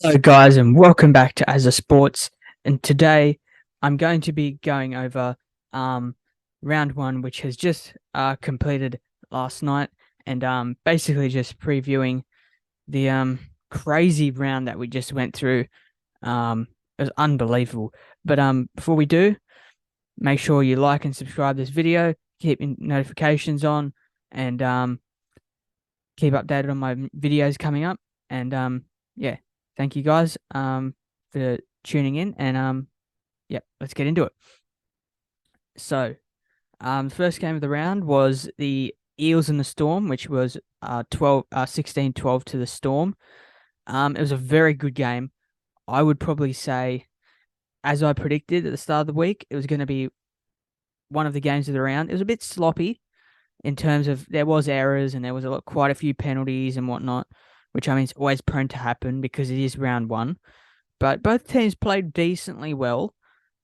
Hello, guys, and welcome back to As a Sports. And today, I'm going to be going over um, round one, which has just completed last night, and basically just previewing the crazy round that we just went through. It was unbelievable. But before we do, make sure you like and subscribe this video, keep your notifications on, and keep updated on my videos coming up. And yeah, thank you guys for tuning in. And yeah, let's get into it. So the first game of the round was the Eels and the Storm, which was 16-12 to the Storm. It was a very good game. I would probably say, as I predicted at the start of the week, it was going to be one of the games of the round. It was a bit sloppy in terms of there was errors and there was quite a few penalties and whatnot, which I mean is always prone to happen because it is round one. But both teams played decently well.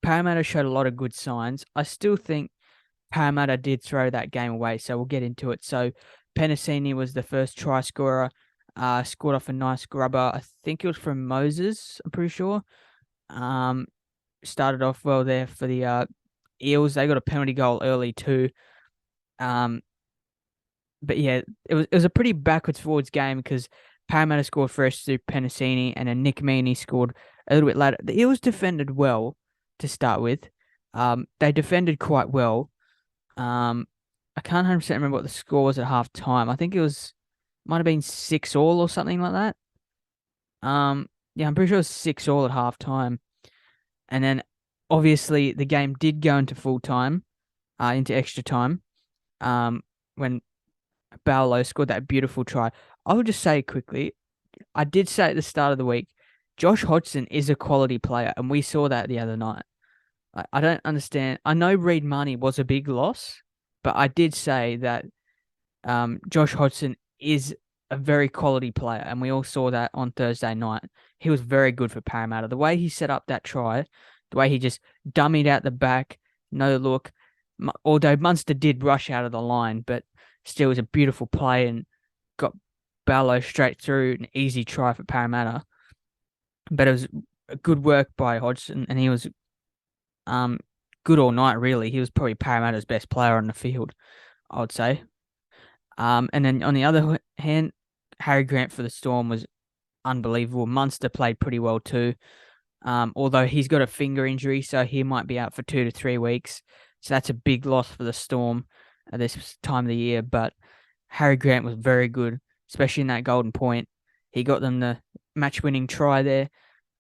Parramatta showed a lot of good signs. I still think Parramatta did throw that game away, so we'll get into it. So Penasini was the first try scorer, scored off a nice grubber. I think it was from Moses, I'm pretty sure. Um, Started off well there for the Eels. They got a penalty goal early too. Um, but yeah, it was a pretty backwards forwards game because Parramatta scored first through Penasini, and then Nick Meaney scored a little bit later. The Eels defended well to start with. They defended quite well. I can't 100% remember what the score was at half time. I think might have been 6-all or something like that. Yeah, I'm pretty sure it was 6-all at half time. And then obviously the game did go into full time, into extra time. When Barlow scored that beautiful try. I will just say quickly, I did say at the start of the week, Josh Hodgson is a quality player, and we saw that the other night. I don't understand. I know Reed Money was a big loss, but I did say that Josh Hodgson is a very quality player, and we all saw that on Thursday night. He was very good for Parramatta. The way he set up that try, the way he just dummied out the back, no look. Although Munster did rush out of the line, but still was a beautiful play and got Barlow straight through, an easy try for Parramatta. But it was a good work by Hodgson, and he was good all night, really. He was probably Parramatta's best player on the field, I would say. And then on the other hand, Harry Grant for the Storm was unbelievable. Munster played pretty well too. Although he's got a finger injury, so he might be out for 2 to 3 weeks. So that's a big loss for the Storm at this time of the year. But Harry Grant was very good, especially in that golden point. He got them the match-winning try there.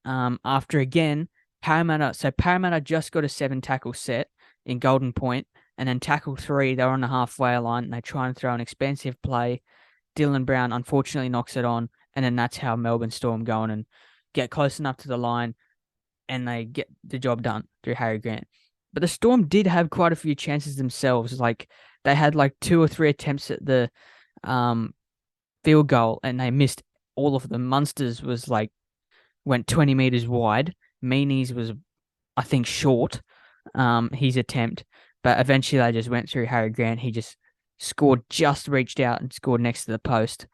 After again, Parramatta just got a 7-tackle set in golden point, and then tackle 3, they were on the halfway line, and they try and throw an expensive play. Dylan Brown unfortunately knocks it on, and then that's how Melbourne Storm go on and get close enough to the line, and they get the job done through Harry Grant. But the Storm did have quite a few chances themselves. Like they had like 2 or 3 attempts at the field goal, and they missed all of them. Munster's was like went 20 meters wide. Meaney's was, I think, short. His attempt, but eventually they just went through Harry Grant. He just reached out and scored next to the post.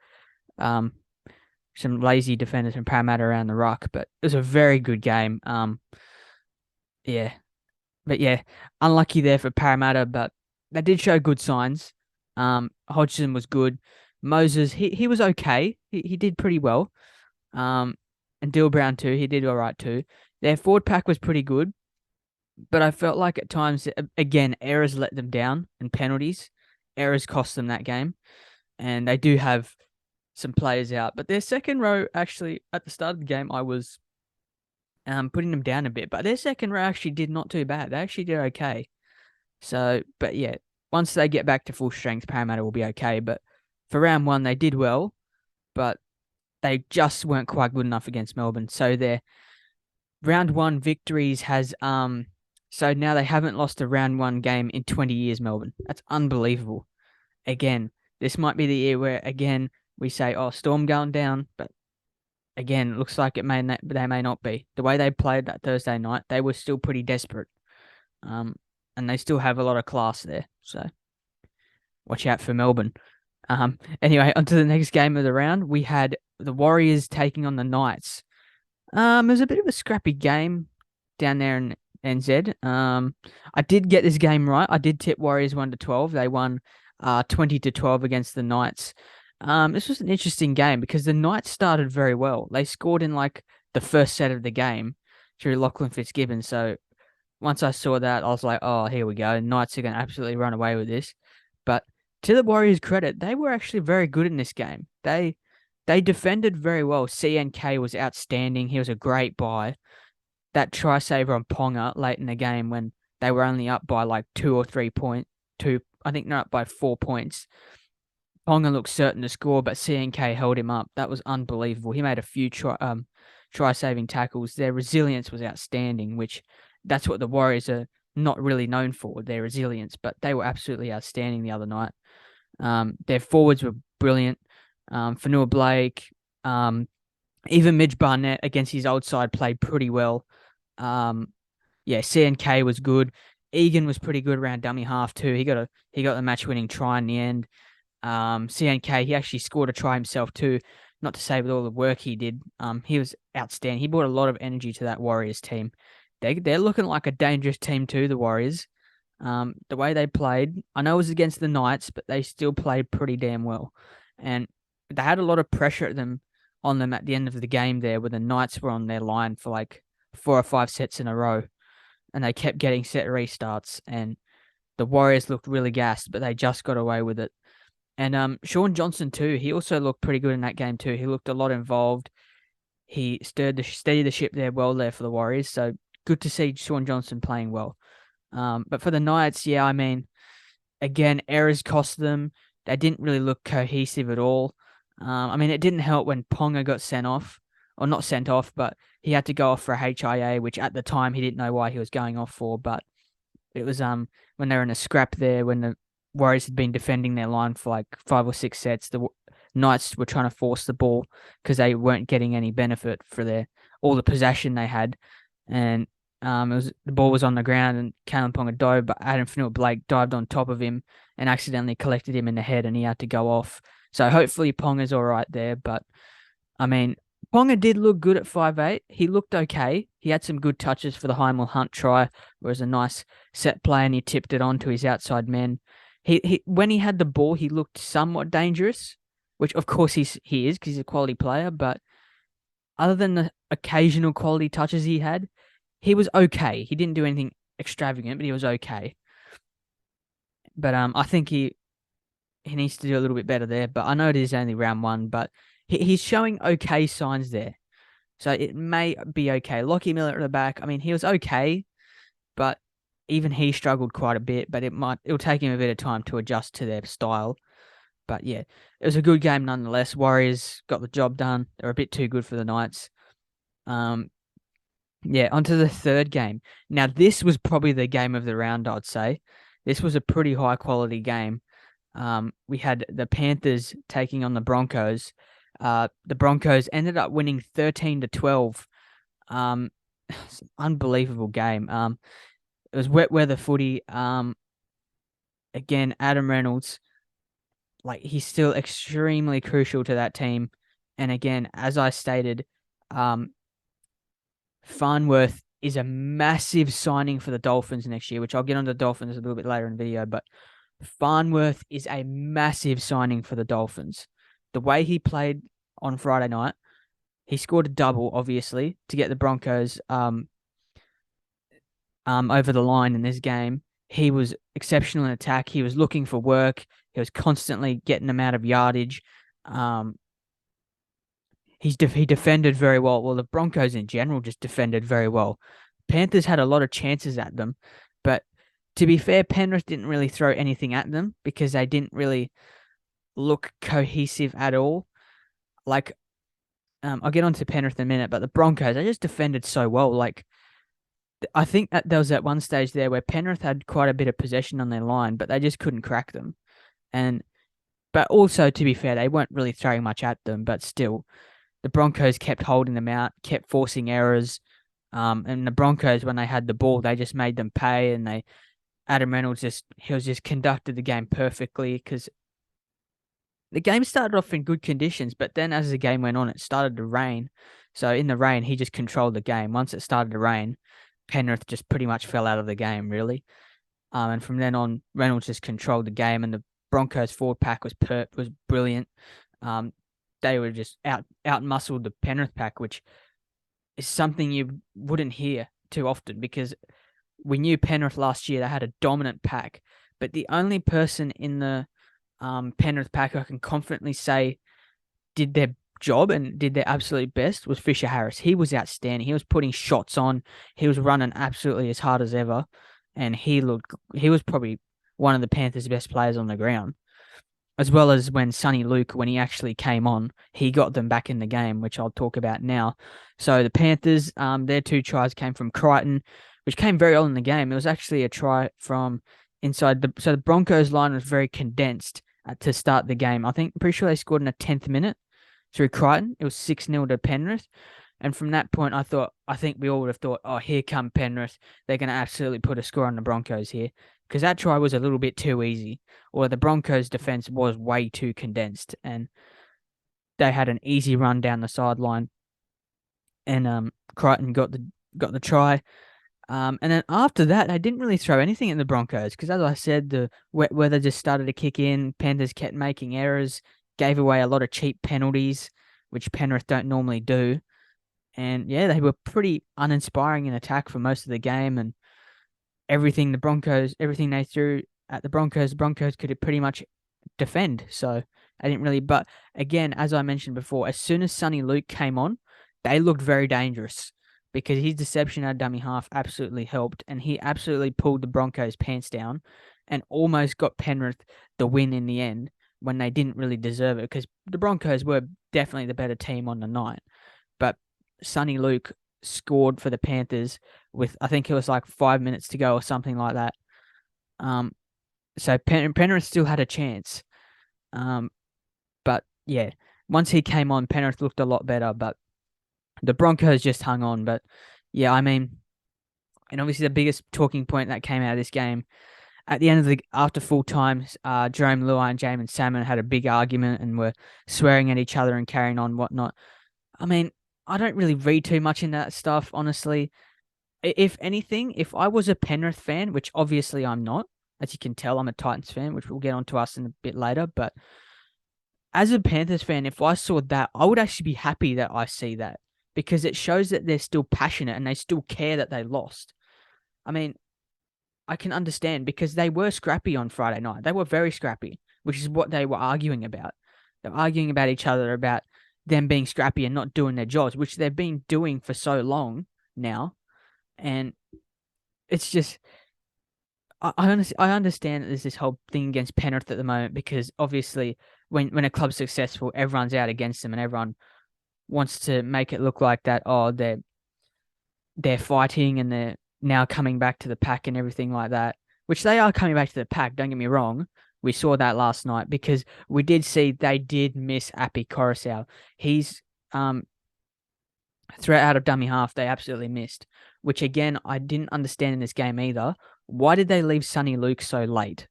Some lazy defenders from Parramatta around the ruck, but it was a very good game. Yeah, but yeah, unlucky there for Parramatta, but they did show good signs. Hodgson was good. Moses, he was okay. He did pretty well. And Dill Brown too. He did all right too. Their forward pack was pretty good, but I felt like at times, again, errors let them down and penalties. Errors cost them that game, and they do have some players out. But their second row, actually, at the start of the game, I was putting them down a bit, but their second row actually did not too bad. They actually did okay. So, but yeah, once they get back to full strength, Parramatta will be okay. But for round one, they did well, but they just weren't quite good enough against Melbourne. So their round one victories has so now they haven't lost a round one game in 20 years, Melbourne. That's unbelievable. Again, this might be the year where again we say, oh, Storm going down, but again, it looks like they may not be. The way they played that Thursday night, they were still pretty desperate. And they still have a lot of class there. So watch out for Melbourne. Anyway, on to the next game of the round. We had the Warriors taking on the Knights. It was a bit of a scrappy game down there in NZ. I did get this game right. I did tip Warriors 1-12. They won 20-12 against the Knights. This was an interesting game because the Knights started very well. They scored in like the first set of the game through Lachlan Fitzgibbon. So once I saw that, I was like, oh, here we go. Knights are going to absolutely run away with this. But to the Warriors' credit, they were actually very good in this game. They defended very well. CNK was outstanding. He was a great buy. That try saver on Ponga late in the game when they were only up by like 2 or 3 points. I think they're up by 4 points. Ponga looked certain to score, but CNK held him up. That was unbelievable. He made a few try saving tackles. Their resilience was outstanding, which that's what the Warriors are not really known for, their resilience, but they were absolutely outstanding the other night. Their forwards were brilliant. Fanua Blake, even Midge Barnett against his old side played pretty well. Um, yeah, CNK was good. Egan was pretty good around dummy half too. He got the match winning try in the end. CNK, he actually scored a try himself too. Not to say with all the work he did, he was outstanding. He brought a lot of energy to that Warriors team. They're looking like a dangerous team too, the Warriors. The way they played, I know it was against the Knights, but they still played pretty damn well, and they had a lot of pressure at them on them at the end of the game there, where the Knights were on their line for like 4 or 5 sets in a row, and they kept getting set restarts, and the Warriors looked really gassed, but they just got away with it. And Sean Johnson too, he also looked pretty good in that game too. He looked a lot involved. He steadied the ship there well there for the Warriors. So good to see Sean Johnson playing well. But for the Knights, yeah, I mean, again, errors cost them. They didn't really look cohesive at all. I mean, it didn't help when Ponga got sent off, or not sent off, but he had to go off for a HIA, which at the time he didn't know why he was going off for. But it was when they were in a scrap there, when the Warriors had been defending their line for like 5 or 6 sets. The Knights were trying to force the ball because they weren't getting any benefit for their all the possession they had, and the ball was on the ground and Kalen Ponga dove, but Adam Fanua-Blake dived on top of him and accidentally collected him in the head, and he had to go off. So hopefully Ponga's all right there, but I mean, Ponga did look good at 5'8". He looked okay. He had some good touches for the Heimel Hunt try, where it was a nice set play and he tipped it on to his outside men. He when he had the ball, he looked somewhat dangerous, which of course he is because he's a quality player. But other than the occasional quality touches he was okay. He didn't do anything extravagant, but he was okay. But I think he needs to do a little bit better there. But I know it is only round one, but he's showing okay signs there. So it may be okay. Lockie Miller at the back, I mean, he was okay, but even he struggled quite a bit. But it'll take him a bit of time to adjust to their style. But yeah, it was a good game nonetheless. Warriors got the job done. They're a bit too good for the Knights. Um, yeah, onto the third game. Now this was probably the game of the round, I'd say. This was a pretty high quality game. We had the Panthers taking on the Broncos. The Broncos ended up winning 13-12. It's an unbelievable game. It was wet weather footy. Again, Adam Reynolds, like he's still extremely crucial to that team. And again, as I stated, Farnworth is a massive signing for the Dolphins next year, which I'll get on the Dolphins a little bit later in the video, but Farnworth is a massive signing for the Dolphins. The way he played on Friday night, he scored a double, obviously, to get the Broncos over the line in this game. He was exceptional in attack. He was looking for work. He was constantly getting them out of yardage. He defended very well. Well, the Broncos in general just defended very well. Panthers had a lot of chances at them, but to be fair, Penrith didn't really throw anything at them because they didn't really look cohesive at all. Like, I'll get on to Penrith in a minute, but the Broncos, they just defended so well. Like, I think that there was at one stage there where Penrith had quite a bit of possession on their line, but they just couldn't crack them. But also, to be fair, they weren't really throwing much at them, but still, the Broncos kept holding them out, kept forcing errors. And the Broncos, when they had the ball, they just made them pay, and Adam Reynolds just conducted the game perfectly because the game started off in good conditions, but then as the game went on, it started to rain. So in the rain, he just controlled the game. Once it started to rain, Penrith just pretty much fell out of the game, really. And from then on, Reynolds just controlled the game, and the Broncos forward pack was brilliant. Um, they were just out muscled the Penrith pack, which is something you wouldn't hear too often because we knew Penrith last year they had a dominant pack, but the only person in the Penrith pack I can confidently say did their job and did their absolute best was Fisher Harris. He was outstanding. He was putting shots on. He was running absolutely as hard as ever, and he was probably one of the Panthers' best players on the ground. As well as when Sonny Luke, when he actually came on, he got them back in the game, which I'll talk about now. So the Panthers, their 2 tries came from Crichton, which came very early in the game. It was actually a try from inside so the Broncos line was very condensed to start the game. Pretty sure they scored in the 10th minute through Crichton. It was 6-0 to Penrith. And from that point, I think we all would have thought, oh, here come Penrith. They're going to absolutely put a score on the Broncos here. Because that try was a little bit too easy. Or the Broncos' defense was way too condensed. And they had an easy run down the sideline. And Crichton got the try. And then after that, they didn't really throw anything at the Broncos. Because as I said, the wet weather just started to kick in. Panthers kept making errors. Gave away a lot of cheap penalties, which Penrith don't normally do. And yeah, they were pretty uninspiring in attack for most of the game. And everything they threw at the Broncos could pretty much defend. So I didn't really. But again, as I mentioned before, as soon as Sonny Luke came on, they looked very dangerous because his deception at dummy half absolutely helped. And he absolutely pulled the Broncos' pants down and almost got Penrith the win in the end when they didn't really deserve it because the Broncos were definitely the better team on the night. But Sonny Luke scored for the Panthers with, I think it was like 5 minutes to go or something like that. So Penrith still had a chance. But yeah, once he came on, Penrith looked a lot better, but the Broncos just hung on. But yeah, I mean, and obviously the biggest talking point that came out of this game at the end of after full time, Jerome Luai and Jamin Salmon had a big argument and were swearing at each other and carrying on whatnot. I mean, I don't really read too much into that stuff, honestly. If anything, if I was a Penrith fan, which obviously I'm not, as you can tell, I'm a Titans fan, which we'll get onto us in a bit later. But as a Panthers fan, if I saw that, I would actually be happy that I see that because it shows that they're still passionate and they still care that they lost. I mean, I can understand because they were scrappy on Friday night. They were very scrappy, which is what they were arguing about. They're arguing about each other about them being scrappy and not doing their jobs, which they've been doing for so long now. And it's just, I understand that there's this whole thing against Penrith at the moment because obviously when a club's successful, everyone's out against them and everyone wants to make it look like that. Oh, they're fighting and they're now coming back to the pack and everything like that, which they are coming back to the pack. Don't get me wrong. We saw that last night because we did see they did miss Api Coruscant. He's threat out of dummy half, they absolutely missed, which again, I didn't understand in this game either. Why did they leave Sonny Luke so late?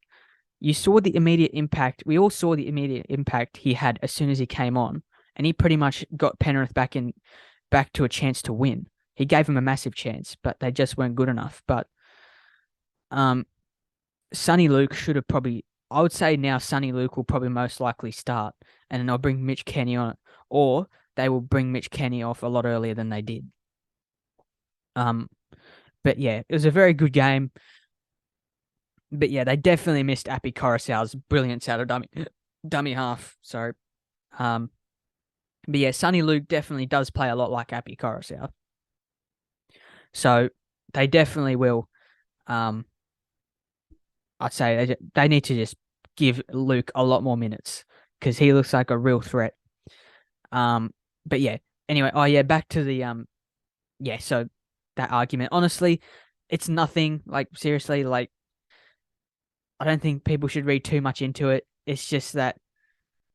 You saw the immediate impact. We all saw the immediate impact he had as soon as he came on, and he pretty much got Penrith back to a chance to win. He gave them a massive chance, but they just weren't good enough. But Sonny Luke should have probably. I would say now Sonny Luke will probably most likely start, and then they'll bring Mitch Kenny on it, or they will bring Mitch Kenny off a lot earlier than they did. But yeah, it was a very good game. But yeah, they definitely missed Api Coruscant's brilliance out of dummy half. Sorry. But yeah, Sonny Luke definitely does play a lot like Api Coruscant. So they definitely will. I'd say they need to just give Luke a lot more minutes because he looks like a real threat. But yeah. Anyway, back to the so that argument. Honestly, it's nothing. Like seriously, like I don't think people should read too much into it. It's just that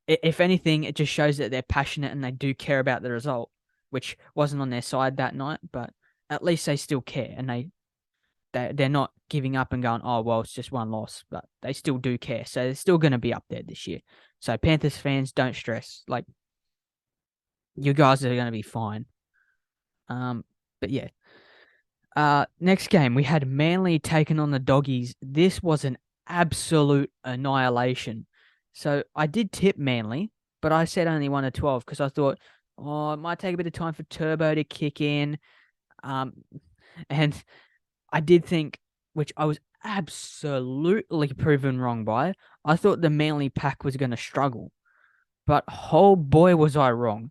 if anything, it just shows that they're passionate and they do care about the result, which wasn't on their side that night, but at least they still care and they're not giving up and going, oh, well, it's just one loss, but they still do care. So they're still going to be up there this year. So Panthers fans, don't stress. Like, you guys are going to be fine. But yeah. Next game we had Manly taking on the Doggies. This was an absolute annihilation. So I did tip Manly, but I said only 1 to 12 because I thought, oh, it might take a bit of time for Turbo to kick in. Um, and I did think, which I was absolutely proven wrong by. I thought the Manly pack was going to struggle, but oh boy, was I wrong.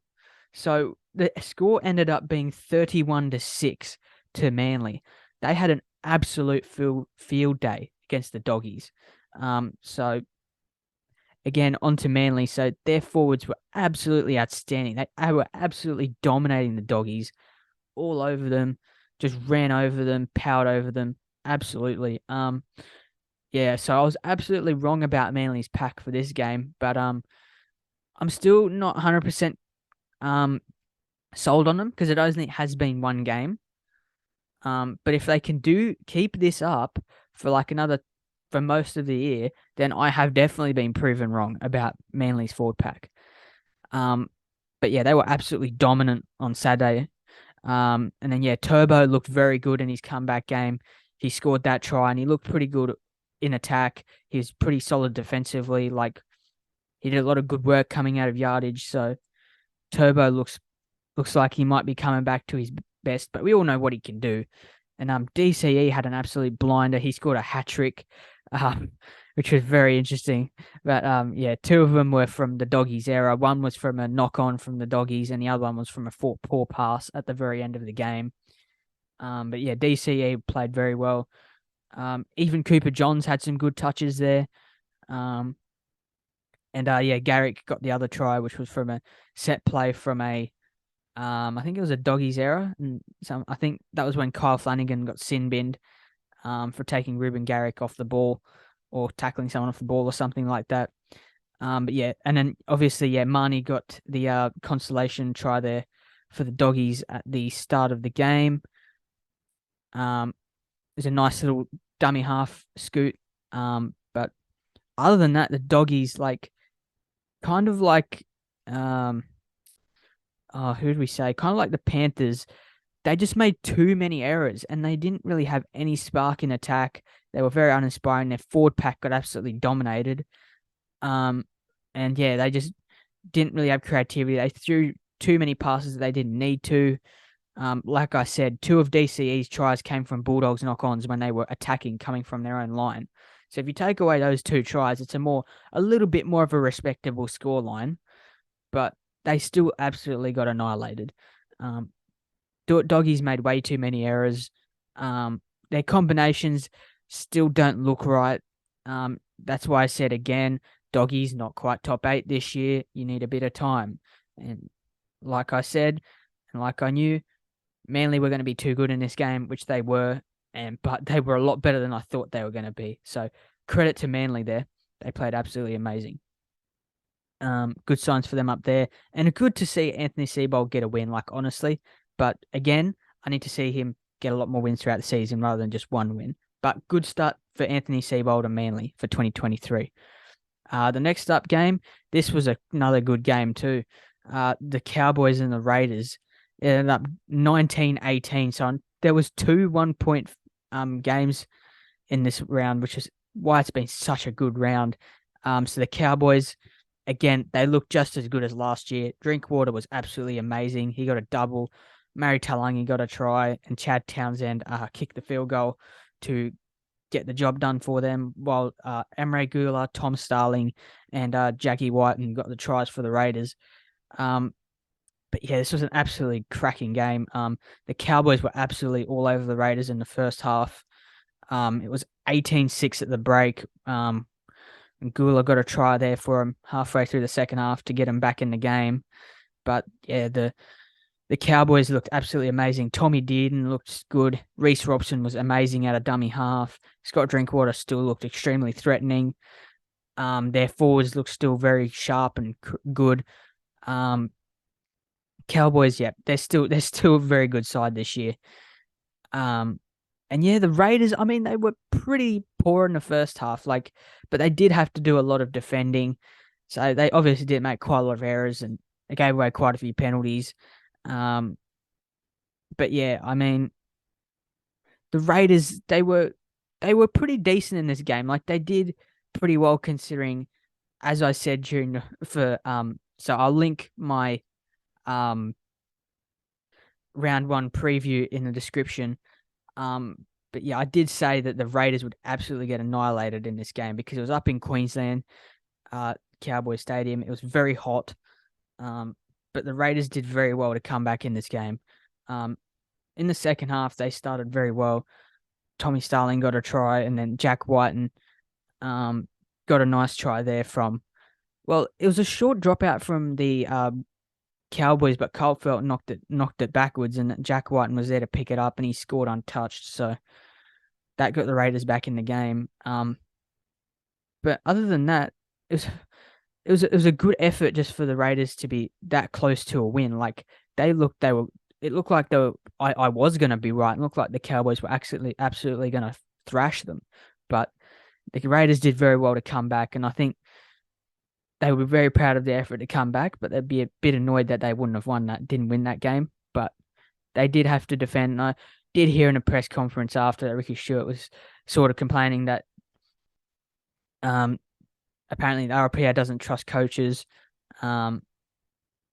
So the score ended up being 31-6 to Manly. They had an absolute field day against the Doggies. So again, onto Manly. So their forwards were absolutely outstanding. They were absolutely dominating the Doggies, all over them, just ran over them, powered over them. Absolutely. Yeah, so I was absolutely wrong about Manly's pack for this game, but I'm still not 100% um sold on them because it only has been one game. But if they can keep this up for like another for most of the year, then I have definitely been proven wrong about Manly's forward pack. Um, but yeah, they were absolutely dominant on Saturday. And then yeah, Turbo looked very good in his comeback game. He scored that try and he looked pretty good in attack. He was pretty solid defensively. Like he did a lot of good work coming out of yardage. So Turbo looks like he might be coming back to his best, but we all know what he can do. And DCE had an absolute blinder. He scored a hat trick, um, which was very interesting. But yeah, two of them were from the Doggies era. One was from a knock on from the Doggies, and the other one was from a poor pass at the very end of the game. But yeah, DCE played very well. Even Cooper Johns had some good touches there. Um, and yeah, Garrick got the other try, which was from a set play from a I think it was a Doggies error, and I think that was when Kyle Flanagan got sin binned for taking Ruben Garrick off the ball or tackling someone off the ball or something like that. But yeah, and then obviously yeah, Marnie got the consolation try there for the Doggies at the start of the game. It was a nice little dummy half scoot. But other than that, the Doggies like kind of like who do we say? Kind of like the Panthers. They just made too many errors and they didn't really have any spark in attack. They were very uninspiring. Their forward pack got absolutely dominated. Um, and yeah, they just didn't really have creativity. They threw too many passes that they didn't need to. Like I said, two of DCE's tries came from Bulldogs knock-ons when they were attacking, coming from their own line. So if you take away those two tries, it's a little bit more of a respectable scoreline, but they still absolutely got annihilated. Um, Doggies made way too many errors. Their combinations still don't look right. That's why I said again, Doggies not quite top 8 this year. You need a bit of time. And like I said, and like I knew, Manly were going to be too good in this game, which they were, but they were a lot better than I thought they were going to be. So credit to Manly there. They played absolutely amazing. Good signs for them up there, and good to see Anthony Seibold get a win. Like honestly, but again, I need to see him get a lot more wins throughout the season rather than just one win. But good start for Anthony Seibold and Manly for 2023. The next up game, this was another good game too. The Cowboys and the Raiders ended up 19-18. So there was two 1 point games in this round, which is why it's been such a good round. So the Cowboys, again, they look just as good as last year. Drinkwater was absolutely amazing. He got a double. Mary Talangi got a try, and Chad Townsend kicked the field goal to get the job done for them, while Emre Gula, Tom Starling, and Jackie Whiten got the tries for the Raiders. But yeah, this was an absolutely cracking game. The Cowboys were absolutely all over the Raiders in the first half. It was 18-6 at the break. Gula got a try there for him halfway through the second half to get him back in the game. But yeah, the Cowboys looked absolutely amazing. Tommy Dearden looked good. Reece Robson was amazing at a dummy half. Scott Drinkwater still looked extremely threatening. Their forwards looked still very sharp and good. Cowboys, yeah, they're still a very good side this year. And yeah, the Raiders, I mean, they were pretty poor in the first half, but they did have to do a lot of defending. So they obviously did make quite a lot of errors and they gave away quite a few penalties. But yeah, I mean, the Raiders, they were pretty decent in this game. Like they did pretty well considering, as I said during for so I'll link my um round one preview in the description. Um but yeah, I did say that the Raiders would absolutely get annihilated in this game because it was up in Queensland, Cowboy Stadium. It was very hot. Um but the Raiders did very well to come back in this game. Um in the second half they started very well. Tommy Starling got a try, and then Jack Whiten um, got a nice try there from. Well, it was a short dropout from the Cowboys, but Colfelt knocked it backwards, and Jack Whiten was there to pick it up, and he scored untouched. So that got the Raiders back in the game. But other than that, it was it was a good effort just for the Raiders to be that close to a win. Like they were. It looked like they were. I was gonna be right. It looked like the Cowboys were absolutely gonna thrash them, but the Raiders did very well to come back, and I think they were very proud of their effort to come back. But they'd be a bit annoyed that they wouldn't have didn't win that game. But they did have to defend. And I did hear in a press conference after that Ricky Stewart was sort of complaining that um apparently the RPA doesn't trust coaches, um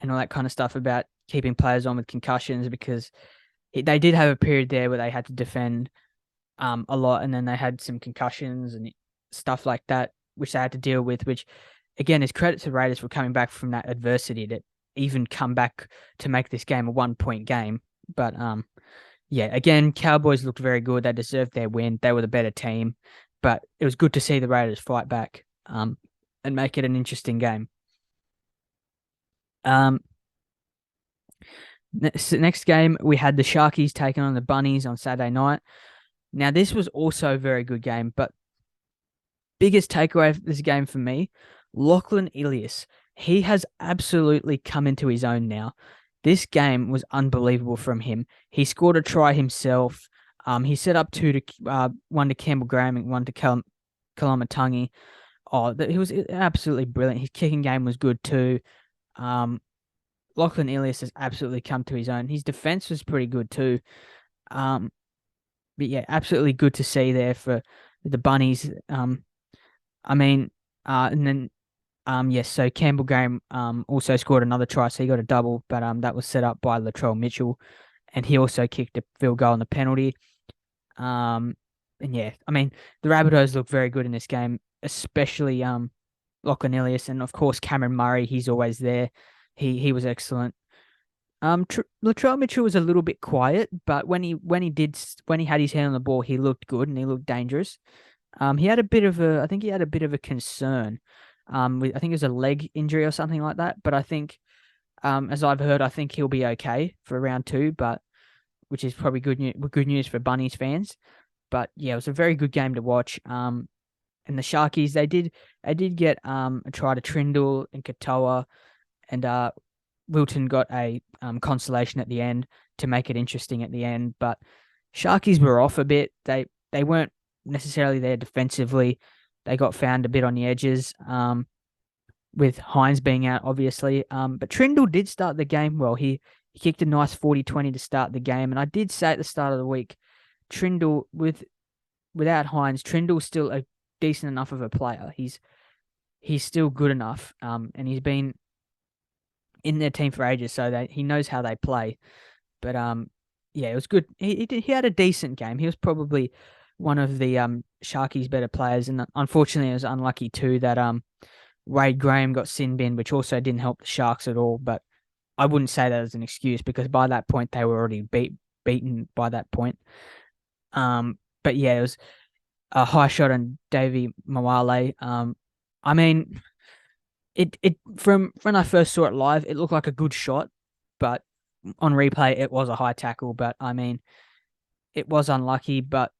and all that kind of stuff about keeping players on with concussions because they did have a period there where they had to defend a lot, and then they had some concussions and stuff like that, which they had to deal with. Which, again, is credit to the Raiders for coming back from that adversity to even come back to make this game a 1 point game. But yeah, again, Cowboys looked very good. They deserved their win. They were the better team, but it was good to see the Raiders fight back and make it an interesting game. Um, next game we had the Sharkies taking on the Bunnies on Saturday night. Now, this was also a very good game, but biggest takeaway of this game for me, Lachlan Ilias. He has absolutely come into his own now. This game was unbelievable from him. He scored a try himself. He set up one to Campbell Graham and one to Kalamatangi. Oh, he was absolutely brilliant. His kicking game was good too. Um, Lachlan Ilias has absolutely come to his own. His defense was pretty good too. Um, but yeah, absolutely good to see there for the Bunnies. I mean, and then yes, so Campbell Graham also scored another try, so he got a double, but that was set up by Latrell Mitchell, and he also kicked a field goal on the penalty. And yeah, I mean, the Rabbitohs look very good in this game, especially Lachlan Ilias, and of course Cameron Murray. He's always there. He was excellent. Latrell Mitchell was a little bit quiet, but when he had his hand on the ball, he looked good and he looked dangerous. He had a bit of a, I think he had a bit of a concern. I think it was a leg injury or something like that. But I think, as I've heard, I think he'll be okay for round two. But which is probably good news for Bunnies fans. But yeah, it was a very good game to watch. And the Sharkies, they did get a try to Trindle and Katoa, and Wilton got a consolation at the end to make it interesting at the end. But Sharkies were off a bit. They weren't necessarily there defensively. They got found a bit on the edges, with Hines being out, obviously. But Trindle did start the game well. He kicked a nice 40-20 to start the game. And I did say at the start of the week, Trindle, without Hines, Trindle's still a decent enough of a player. He's still good enough. And he's been in their team for ages, so that he knows how they play. But yeah, it was good. He had a decent game. He was probably one of the Sharkies' better players, and unfortunately, it was unlucky too that Wade Graham got sin bin, which also didn't help the Sharks at all. But I wouldn't say that as an excuse because by that point they were already beaten by that point. But yeah, it was a high shot on Davey Mawale. I mean, it from when I first saw it live, it looked like a good shot, but on replay it was a high tackle. But I mean, it was unlucky. But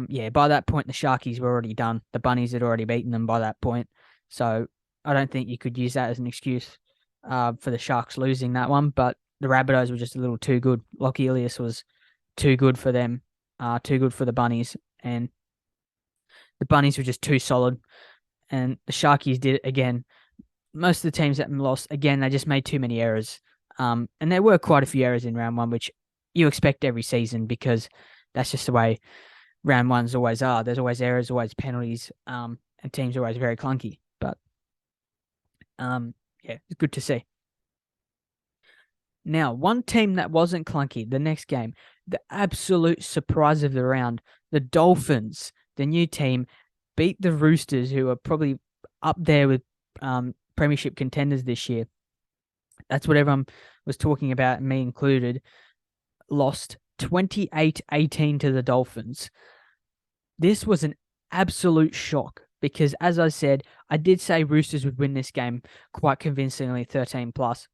yeah, by that point the Sharkies were already done. The Bunnies had already beaten them by that point, so I don't think you could use that as an excuse for the Sharks losing that one. But the Rabbitohs were just a little too good. Lockie Ilias was too good for them, too good for the Bunnies, and the Bunnies were just too solid. And the Sharkies did it again. Most of the teams that lost, again, they just made too many errors. And there were quite a few errors in round one, which you expect every season because that's just the way round ones always are. There's always errors, always penalties, and teams are always very clunky. But yeah, it's good to see. Now, one team that wasn't clunky, the next game, the absolute surprise of the round, the Dolphins, the new team, beat the Roosters, who are probably up there with premiership contenders this year. That's what everyone was talking about, me included. Lost 28-18 to the Dolphins. This was an absolute shock because, as I said, I did say Roosters would win this game quite convincingly, 13 plus.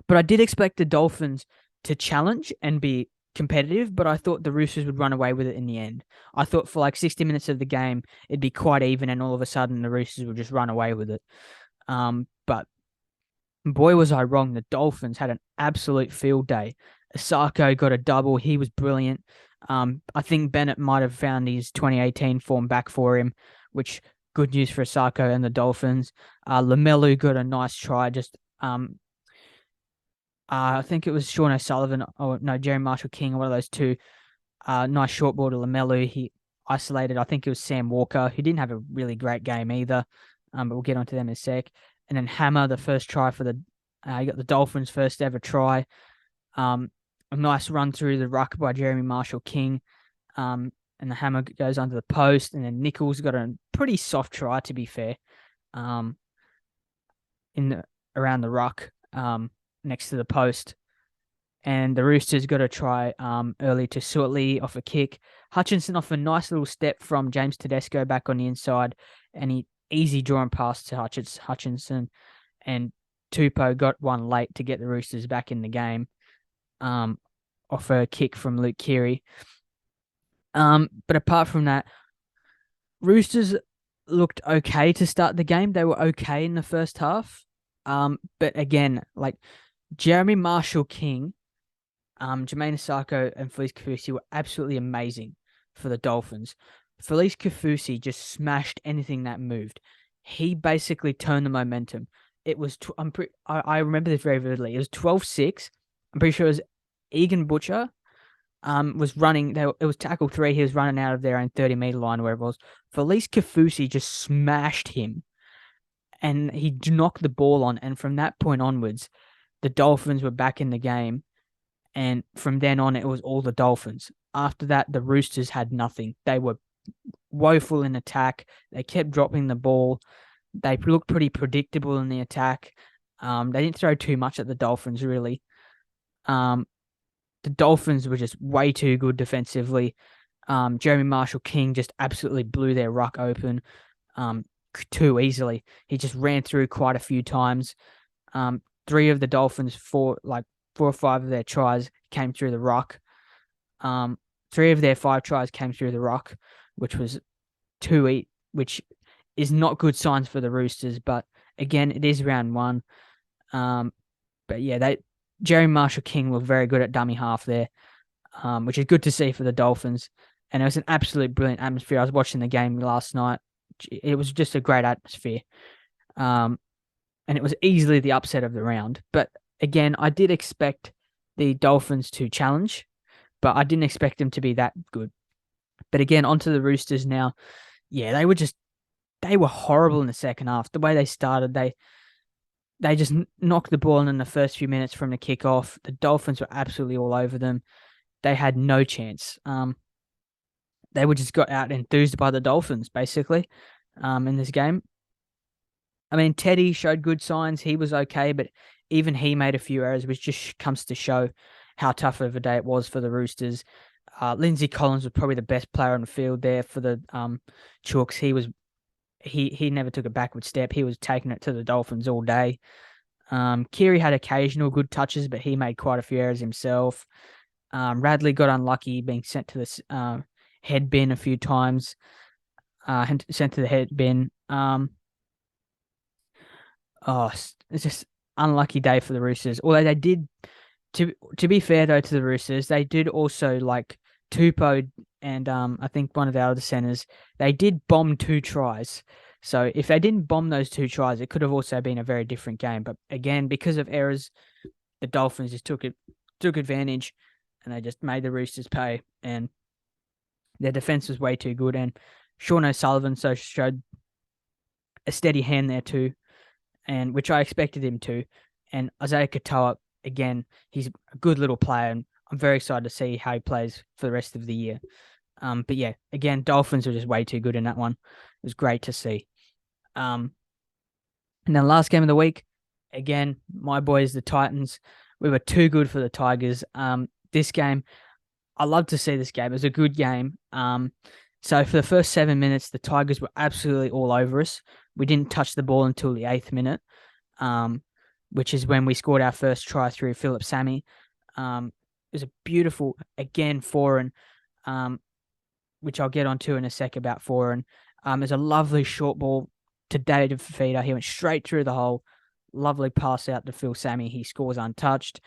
But I did expect the Dolphins to challenge and be competitive, but I thought the Roosters would run away with it in the end. I thought for like 60 minutes of the game, it'd be quite even, and all of a sudden the Roosters would just run away with it. But boy, was I wrong. The Dolphins had an absolute field day. Asako got a double. He was brilliant. I think Bennett might have found his 2018 form back for him, which good news for Asako and the Dolphins. Lamelu got a nice try. I think it was Sean O'Sullivan, or no, Jerry Marshall King, or one of those two. Nice short ball to Lamelu. He isolated, I think it was Sam Walker, who didn't have a really great game either. But we'll get onto them in a sec. And then Hammer, the first try for you got the Dolphins' first ever try. A nice run through the ruck by Jeremy Marshall King. And the Hammer goes under the post. And then Nichols got a pretty soft try, to be fair, around the ruck, next to the post. And the Roosters got a try early to Sutley off a kick. Hutchinson off a nice little step from James Tedesco back on the inside. And he easy drawn pass to Hutchinson. And Tupou got one late to get the Roosters back in the game off a kick from Luke Keary. But apart from that, Roosters looked okay to start the game. They were okay in the first half. But again, like Jeremy Marshall King, Jermaine Asako and Felice Kafusi were absolutely amazing for the Dolphins. Felice Kafusi just smashed anything that moved. He basically turned the momentum. It was, I remember this very vividly. It was 12-6. I'm pretty sure it was Egan Butcher was running. It was tackle 3. He was running out of their own 30-meter line, wherever it was. Felice Kafusi just smashed him, and he knocked the ball on. And from that point onwards, the Dolphins were back in the game. And from then on, it was all the Dolphins. After that, the Roosters had nothing. They were woeful in attack. They kept dropping the ball. They looked pretty predictable in the attack. They didn't throw too much at the Dolphins, really. The Dolphins were just way too good defensively. Jeremy Marshall King just absolutely blew their ruck open too easily. He just ran through quite a few times. 3 of the Dolphins, 4 or 5 of their tries came through the ruck. 3 of their 5 tries came through the ruck, which was 2 which is not good signs for the Roosters. But again, it is round 1. But yeah, Jerry Marshall King looked very good at dummy half there, which is good to see for the Dolphins. And it was an absolute brilliant atmosphere. I was watching the game last night. It was just a great atmosphere. And it was easily the upset of the round. But again, I did expect the Dolphins to challenge, but I didn't expect them to be that good. But again, onto the Roosters now. Yeah, they were horrible in the second half. The way they started, they just knocked the ball in the first few minutes from the kickoff. The Dolphins were absolutely all over them. They had no chance. They were just got out enthused by the Dolphins, basically, in this game. I mean, Teddy showed good signs. He was okay, but even he made a few errors, which just comes to show how tough of a day it was for the Roosters. Lindsay Collins was probably the best player on the field there for the Chooks. He never took a backward step. He was taking it to the Dolphins all day. Keary had occasional good touches, but he made quite a few errors himself. Radley got unlucky being sent to the head bin a few times. Sent to the head bin. It's just unlucky day for the Roosters. Although they did, to be fair though to the Roosters, they did also like Tupou and I think one of our other centers. They did bomb 2 tries. So if they didn't bomb those 2 tries, it could have also been a very different game. But again, because of errors, the Dolphins just took advantage. and they just made the Roosters pay. And their defense was way too good. And Sean O'Sullivan so showed a steady hand there too, and which I expected him to. And Isaiah Katoa, again, he's a good little player, and I'm very excited to see how he plays for the rest of the year. But yeah, again, Dolphins were just way too good in that one. It was great to see. And then last game of the week, again, my boys, the Titans, we were too good for the Tigers. This game, I love to see this game. It was a good game. So for the first 7 minutes, the Tigers were absolutely all over us. We didn't touch the ball until the 8th minute, which is when we scored our first try through Philip Sammy. It was a beautiful, again, foreign, which I'll get onto in a sec about foreign. There's a lovely short ball to David Fifita. He went straight through the hole. Lovely pass out to Phil Sammy. He scores untouched.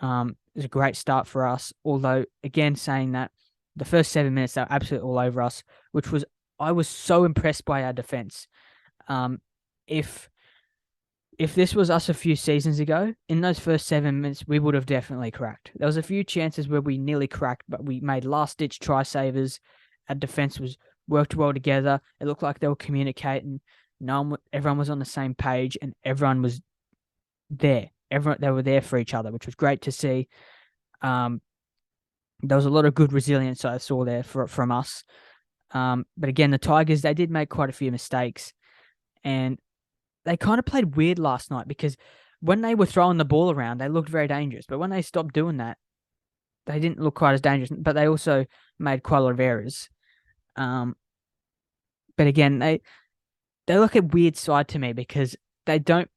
It was a great start for us. Although, again, saying that the first 7 minutes, they were absolutely all over us, which was, I was so impressed by our defense. If this was us a few seasons ago, in those first 7 minutes, we would have definitely cracked. There was a few chances where we nearly cracked, but we made last-ditch try savers. Our defense was worked well together. It looked like they were communicating. Everyone was on the same page, and everyone was there. They were there for each other, which was great to see. There was a lot of good resilience I saw there from us. But again, the Tigers, they did make quite a few mistakes, and they kind of played weird last night because when they were throwing the ball around, they looked very dangerous. But when they stopped doing that, they didn't look quite as dangerous. But they also made quite a lot of errors. But again, they look a weird side to me because they don't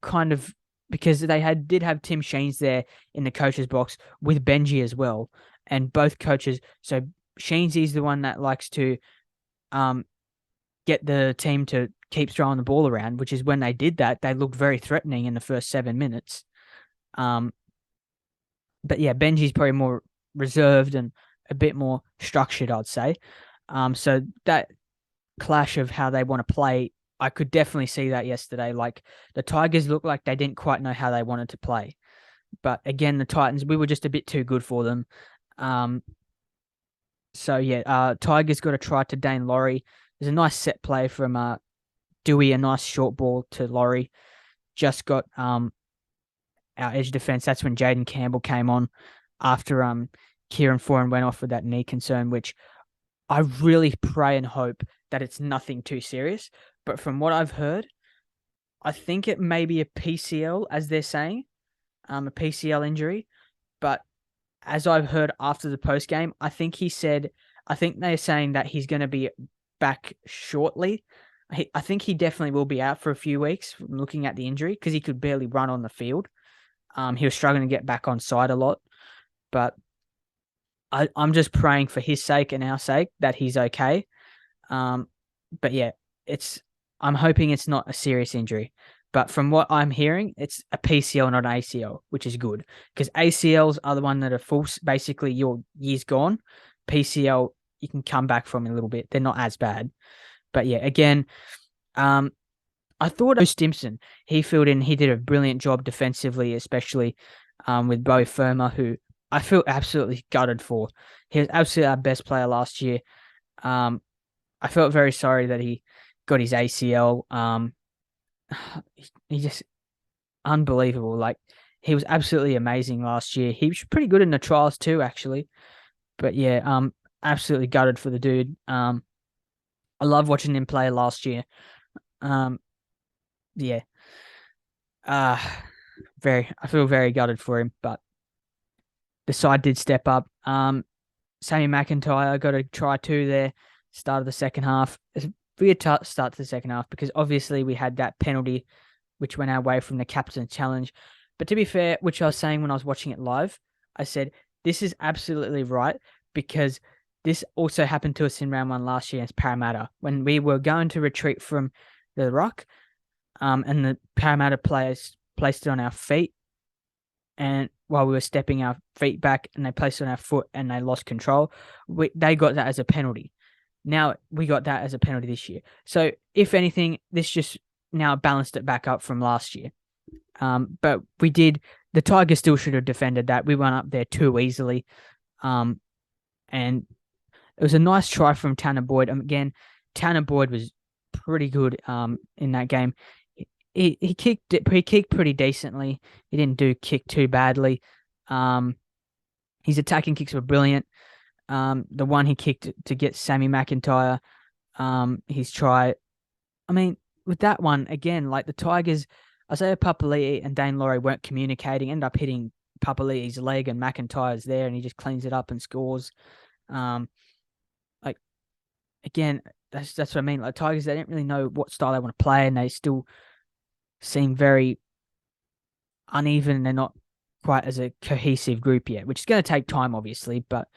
because they did have Tim Sheens there in the coach's box with Benji as well. And both coaches, so Sheensy's the one that likes to get the team to keep throwing the ball around, which is when they did that, they looked very threatening in the first 7 minutes. But yeah, Benji's probably more reserved and a bit more structured, I'd say. So that clash of how they want to play, I could definitely see that yesterday. Like the Tigers looked like they didn't quite know how they wanted to play. But again, the Titans, we were just a bit too good for them. So yeah, Tigers got a try to Dane Laurie. There's a nice set play from Dewey, a nice short ball to Laurie. Just got our edge defense. That's when Jaden Campbell came on after Kieran Foran went off with that knee concern, which I really pray and hope that it's nothing too serious. But from what I've heard, I think it may be a PCL, as they're saying, a PCL injury. But as I've heard after the post game, I think they're saying that he's going to be back shortly. I think he definitely will be out for a few weeks from looking at the injury because he could barely run on the field. He was struggling to get back on side a lot. But I'm just praying for his sake and our sake that he's okay. But yeah, I'm hoping it's not a serious injury. But from what I'm hearing, it's a PCL, not an ACL, which is good. Because ACLs are the one that are full, basically your year's gone. PCL, you can come back from a little bit. They're not as bad. But yeah, again, I thought Stimson, he filled in, he did a brilliant job defensively, especially with Bo Firma, who I feel absolutely gutted for. He was absolutely our best player last year. I felt very sorry that he got his ACL. He just unbelievable. Like he was absolutely amazing last year. He was pretty good in the trials too, actually. But yeah, absolutely gutted for the dude. I love watching him play last year. Yeah. I feel very gutted for him, but the side did step up. Sammy McIntyre got a try too there, start of the second half. It's a weird start to the second half because obviously we had that penalty which went our way from the captain's challenge. But to be fair, which I was saying when I was watching it live, I said, this is absolutely right because this also happened to us in round 1 last year against Parramatta when we were going to retreat from the ruck and the Parramatta players placed it on our feet and while we were stepping our feet back and they placed it on our foot and they lost control. They got that as a penalty. Now we got that as a penalty this year. So if anything, this just now balanced it back up from last year. But the Tigers still should have defended that. We went up there too easily. And it was a nice try from Tanner Boyd. Again, Tanner Boyd was pretty good in that game. He kicked pretty decently. He didn't do kick too badly. His attacking kicks were brilliant. The one he kicked to get Sammy McIntyre, his try. I mean, with that one again, like the Tigers, Isaiah Papali'i and Dane Laurie weren't communicating. Ended up hitting Papali'i's leg, and McIntyre's there, and he just cleans it up and scores. Like again, that's what I mean. Like Tigers, they didn't really know what style they want to play, and they still seem very uneven. They're not quite as a cohesive group yet, which is going to take time, obviously, but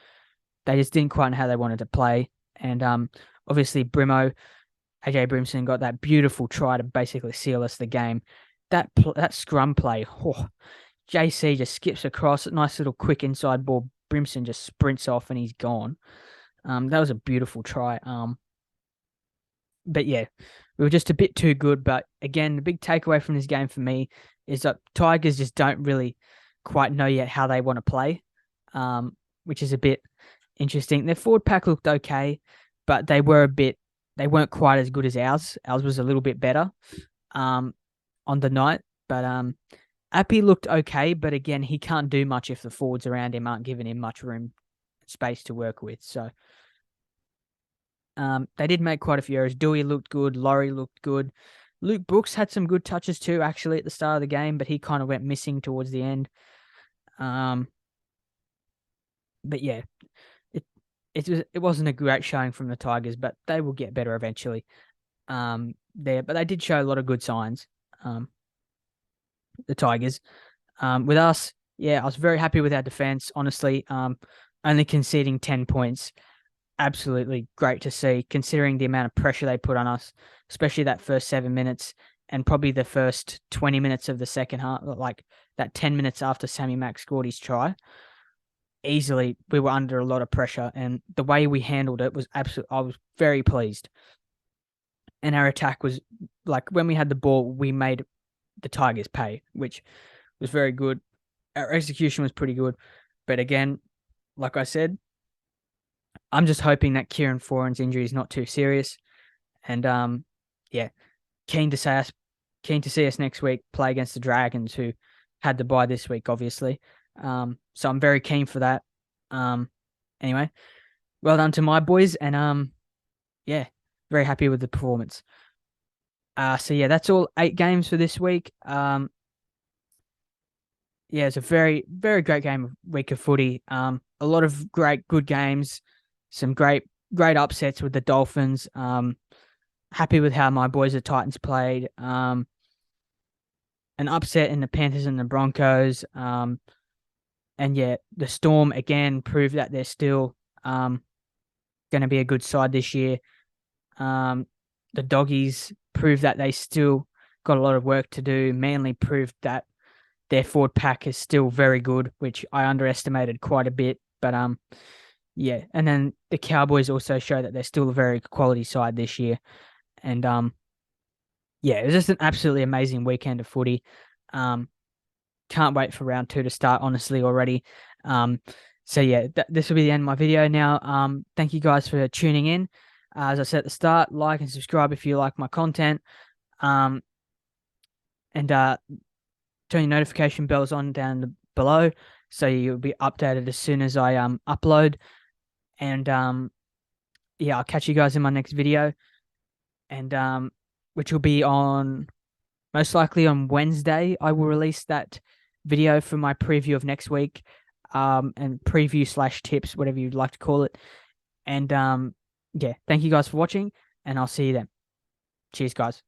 they just didn't quite know how they wanted to play. And obviously, AJ Brimson got that beautiful try to basically seal us the game. That scrum play, JC just skips across, a nice little quick inside ball. Brimson just sprints off and he's gone. That was a beautiful try. But yeah, we were just a bit too good. But again, the big takeaway from this game for me is that Tigers just don't really quite know yet how they want to play, which is a bit interesting. Their forward pack looked okay, but they weren't quite as good as ours. Ours was a little bit better on the night. But Appy looked okay, but again, he can't do much if the forwards around him aren't giving him much room, space to work with. So they did make quite a few errors. Dewey looked good. Laurie looked good. Luke Brooks had some good touches too, actually, at the start of the game, but he kind of went missing towards the end. But yeah, it wasn't a great showing from the Tigers, but they will get better eventually. But they did show a lot of good signs. The Tigers. With us, yeah, I was very happy with our defense. Honestly, only conceding 10 points. Absolutely great to see, considering the amount of pressure they put on us, especially that first 7 minutes and probably the first 20 minutes of the second half, like that 10 minutes after Sammy Mack scored his try. Easily, we were under a lot of pressure, and the way we handled it was absolutely. I was very pleased. And our attack was like when we had the ball, we made the Tigers pay, which was very good. Our execution was pretty good, but again, like I said, I'm just hoping that Kieran Foran's injury is not too serious. And yeah, keen to see us next week play against the Dragons, who had the bye this week, obviously. So I'm very keen for that. Anyway, well done to my boys, and yeah, very happy with the performance. So yeah, that's all 8 games for this week. Yeah, it's a very, very great week of footy. A lot of good games, some great upsets with the Dolphins. Happy with how my boys the Titans played. An upset in the Panthers and the Broncos. And yeah, the Storm again proved that they're still going to be a good side this year. The Doggies proved that they still got a lot of work to do. Manly proved that their forward pack is still very good, which I underestimated quite a bit. But yeah, and then the Cowboys also show that they're still a very quality side this year. And yeah, it was just an absolutely amazing weekend of footy. Can't wait for round 2 to start, honestly, already. So yeah, this will be the end of my video now. Thank you guys for tuning in. As I said at the start, like and subscribe if you like my content. And turn your notification bells on down below so you'll be updated as soon as I upload. And yeah, I'll catch you guys in my next video, and which will be on most likely on Wednesday. I will release that video for my preview of next week, and preview / tips, whatever you'd like to call it. And yeah, thank you guys for watching, and I'll see you then. Cheers, guys.